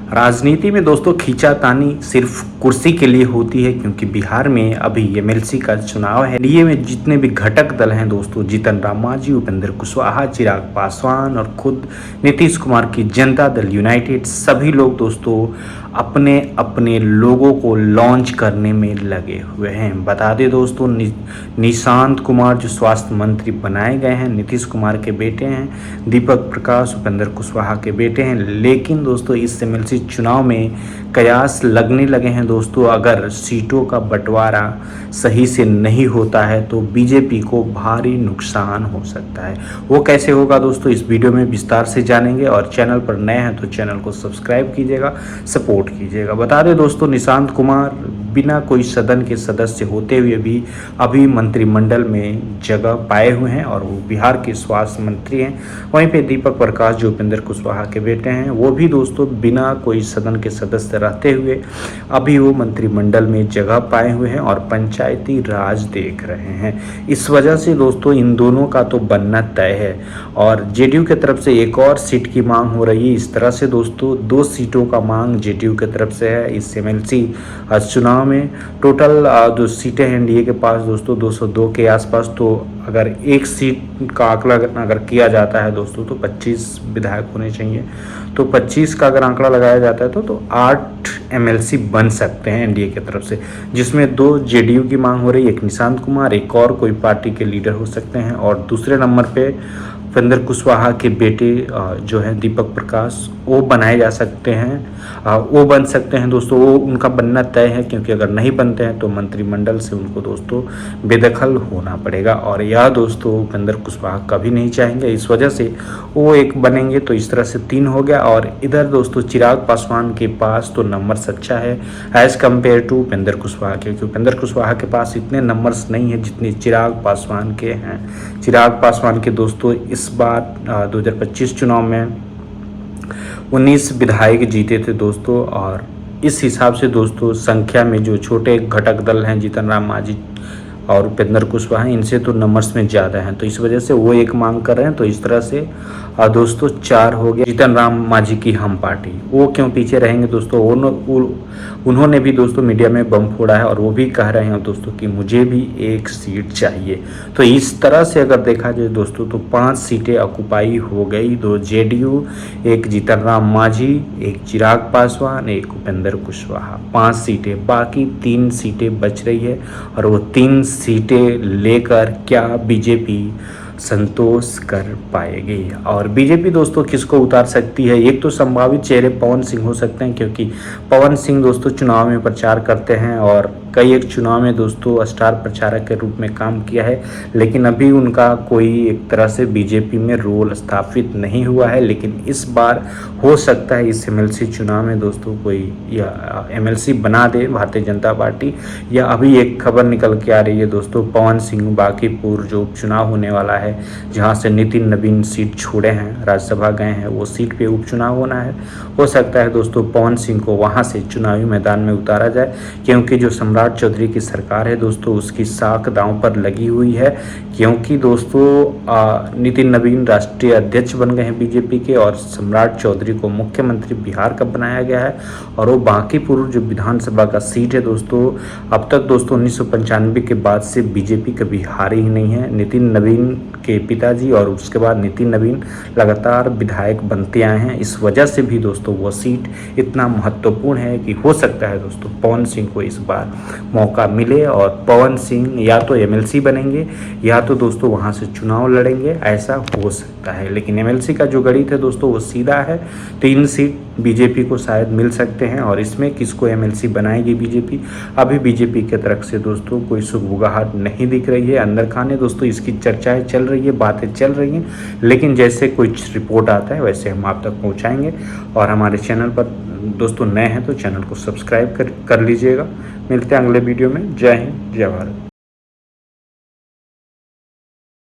राजनीति में दोस्तों खींचातानी सिर्फ कुर्सी के लिए होती है, क्योंकि बिहार में अभी एमएलसी का चुनाव है। एनडीए में जितने भी घटक दल हैं दोस्तों, जीतन राम मांझी, उपेंद्र कुशवाहा, चिराग पासवान और खुद नीतीश कुमार की जनता दल यूनाइटेड, सभी लोग दोस्तों अपने अपने लोगों को लॉन्च करने में लगे हुए हैं। बता दें दोस्तों, निशांत कुमार जो स्वास्थ्य मंत्री बनाए गए हैं, नीतीश कुमार के बेटे हैं, दीपक प्रकाश उपेंद्र कुशवाहा के बेटे हैं। लेकिन दोस्तों इस एमएलसी चुनाव में कयास लगने लगे हैं दोस्तों, अगर सीटों का बंटवारा सही से नहीं होता है तो बीजेपी को भारी नुकसान हो सकता है। वो कैसे होगा दोस्तों, इस वीडियो में विस्तार से जानेंगे। और चैनल पर नए हैं तो चैनल को सब्सक्राइब कीजिएगा, सपोर्ट कीजिएगा। बता दें दोस्तों, निशांत कुमार बिना कोई सदन के सदस्य होते हुए भी अभी मंत्रिमंडल में जगह पाए हुए हैं और वो बिहार के स्वास्थ्य मंत्री हैं। वहीं पे दीपक प्रकाश जो उपेंद्र कुशवाहा के बेटे हैं, वो भी दोस्तों बिना कोई सदन के सदस्य रहते हुए अभी वो मंत्रिमंडल में जगह पाए हुए हैं और पंचायती राज देख रहे हैं। इस वजह से दोस्तों इन दोनों का तो बनना तय है और जेडीयू की तरफ से एक और सीट की मांग हो रही है। इस तरह से दोस्तों 2 सीटों का मांग जेडीयू की तरफ से है इस एमएलसी चुनाव में। टोटल 2 सीटें हैं एनडीए के पास दोस्तों 202 के आसपास। तो अगर एक सीट का आंकड़ा अगर किया जाता है दोस्तों तो 25 विधायक होने चाहिए। तो 25 का अगर आंकड़ा लगाया जाता है तो 8 एमएलसी बन सकते हैं एनडीए की तरफ से, जिसमें 2 जेडीयू की मांग हो रही है, एक निशांत कुमार, एक और कोई पार्टी के लीडर हो सकते हैं। और दूसरे नंबर पे उपेंद्र कुशवाहा के बेटे जो हैं दीपक प्रकाश, वो बनाए जा सकते हैं, वो बन सकते हैं दोस्तों। वो उनका बनना तय है, क्योंकि अगर नहीं बनते हैं तो मंत्रिमंडल से उनको दोस्तों बेदखल होना पड़ेगा और यह दोस्तों उपेंद्र कुशवाहा कभी नहीं चाहेंगे। इस वजह से वो एक बनेंगे, तो इस तरह से 3 हो गया। और इधर दोस्तों चिराग पासवान के पास तो नंबर्स अच्छा है as compare to Upendra Kushwaha के, क्योंकि उपेंद्र कुशवाहा के पास इतने नंबर्स नहीं है जितने चिराग पासवान के हैं। चिराग पासवान के दोस्तों इस बार 2025 चुनाव में 19 विधायक जीते थे दोस्तों। और इस हिसाब से दोस्तों संख्या में जो छोटे घटक दल हैं, जीतन राम मांझी और उपेंद्र कुशवाहा, इनसे तो नंबर्स में ज़्यादा हैं, तो इस वजह से वो एक मांग कर रहे हैं। तो इस तरह से दोस्तों 4 हो गया। जीतन राम मांझी की हम पार्टी, वो क्यों पीछे रहेंगे दोस्तों, उन्होंने भी दोस्तों मीडिया में बम फोड़ा है और वो भी कह रहे हैं दोस्तों कि मुझे भी एक सीट चाहिए। तो इस तरह से अगर देखा जाए दोस्तों तो 5 सीटें ऑक्युपाई हो गई, 2 जेडीयू, एक जीतन राम मांझी, एक चिराग पासवान, एक उपेंद्र कुशवाहा, 5 सीटें। बाकी 3 सीटें बच रही है और वो 3 सीटें लेकर क्या बीजेपी संतोष कर पाएगी। और बीजेपी दोस्तों किसको उतार सकती है, एक तो संभावित चेहरे पवन सिंह हो सकते हैं, क्योंकि पवन सिंह दोस्तों चुनाव में प्रचार करते हैं और कई एक चुनाव में दोस्तों स्टार प्रचारक के रूप में काम किया है। लेकिन अभी उनका कोई एक तरह से बीजेपी में रोल स्थापित नहीं हुआ है। लेकिन इस बार हो सकता है इस एमएलसी चुनाव में दोस्तों कोई या एमएलसी बना दे भारतीय जनता पार्टी। या अभी एक खबर निकल के आ रही है दोस्तों, पवन सिंह बांकीपुर जो उपचुनाव होने वाला है, जहां से नितिन नवीन सीट छोड़े हैं, राज्यसभा गए हैं, वो सीट पे उपचुनाव होना है। हो सकता है दोस्तों पवन सिंह को वहां से चुनावी मैदान में उतारा जाए, क्योंकि जो सम्राट चौधरी की सरकार है दोस्तों उसकी साख दांव पर लगी हुई है। क्योंकि दोस्तों नितिन नवीन राष्ट्रीय अध्यक्ष बन गए हैं बीजेपी के और सम्राट चौधरी को मुख्यमंत्री बिहार का बनाया गया है। और वो बांकीपुर जो विधानसभा का सीट है दोस्तों, अब तक दोस्तों 1995 के बाद से बीजेपी कभी हारी ही नहीं है। नितिन नवीन के पिताजी और उसके बाद नितिन नवीन लगातार विधायक बनते आए हैं। इस वजह से भी दोस्तों वो सीट इतना महत्वपूर्ण है कि हो सकता है दोस्तों पवन सिंह को इस बार मौका मिले और पवन सिंह या तो एमएलसी बनेंगे या तो दोस्तों वहां से चुनाव लड़ेंगे, ऐसा हो सकता है। लेकिन एमएलसी का जो गणित है दोस्तों वो सीधा है, 3 सीट बीजेपी को शायद मिल सकते हैं। और इसमें किसको एमएलसी बनाएगी बीजेपी, अभी बीजेपी की तरफ से दोस्तों कोई सुगबुगाहट नहीं दिख रही है। अंदर खाने दोस्तों इसकी चर्चाएं चल रही है, बातें चल रही हैं, लेकिन जैसे कुछ रिपोर्ट आता है वैसे हम आप तक पहुंचाएंगे। और हमारे चैनल पर दोस्तों नए हैं तो चैनल को सब्सक्राइब कर लीजिएगा। मिलते हैं अगले वीडियो में। जय हिंद, जय भारत।